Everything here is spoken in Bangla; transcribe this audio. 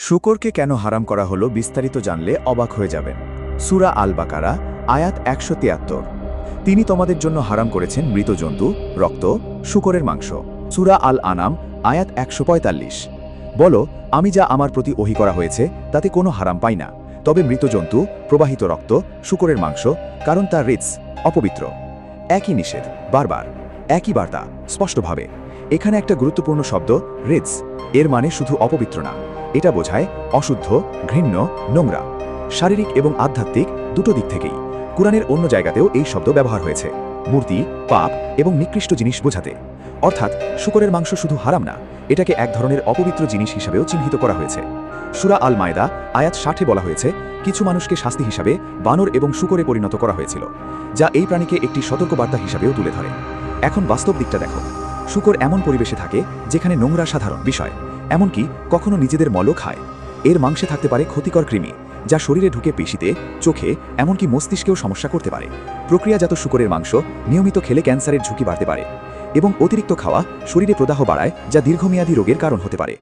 শূকরকে কেন হারাম করা হলো বিস্তারিত জানলে অবাক হয়ে যাবেন। সূরা আল বাকারা আয়াত ১৭৩। তিনি তোমাদের জন্য হারাম করেছেন মৃত জন্তু, রক্ত, শূকরের মাংস। সূরা আল আনাম আয়াত ১৪৫। বলো, আমি যা আমার প্রতি ওহী করা হয়েছে তাতে কোনো হারাম পাই না, তবে মৃত জন্তু, প্রবাহিত রক্ত, শূকরের মাংস, কারণ তা রিৎস, অপবিত্র। একই নিষেধ, বারবার একই বার্তা, স্পষ্টভাবে। এখানে একটা গুরুত্বপূর্ণ শব্দ রিৎস, এর মানে শুধু অপবিত্র না, এটা বোঝায় অশুদ্ধ, ঘৃণ্য, নোংরা, শারীরিক এবং আধ্যাত্মিক দুটো দিক থেকেই। কুরআনের অন্য জায়গাতেও এই শব্দ ব্যবহার হয়েছে মূর্তি, পাপ এবং নিকৃষ্ট জিনিস বোঝাতে। অর্থাৎ শূকরের মাংস শুধু হারাম না, এটাকে এক ধরনের অপবিত্র জিনিস হিসাবেও চিহ্নিত করা হয়েছে। সূরা আল মায়দা আয়াত ৬০ বলা হয়েছে, কিছু মানুষকে শাস্তি হিসাবে বানর এবং শূকরে পরিণত করা হয়েছিল, যা এই প্রাণীকে একটি সতর্কবার্তা হিসাবেও তুলে ধরে। এখন বাস্তব দিকটা দেখো, শূকর এমন পরিবেশে থাকে যেখানে নোংরা সাধারণ বিষয়, এমনকি কখনো নিজেদের মলও খায়। এর মাংসে থাকতে পারে ক্ষতিকর কৃমি, যা শরীরে ঢুকে পেশিতে, চোখে, এমনকি মস্তিষ্কেও সমস্যা করতে পারে। প্রক্রিয়াজাত শূকরের মাংস নিয়মিত খেলে ক্যান্সারের ঝুঁকি বাড়তে পারে, এবং অতিরিক্ত খাওয়া শরীরে প্রদাহ বাড়ায়, যা দীর্ঘমেয়াদী রোগের কারণ হতে পারে।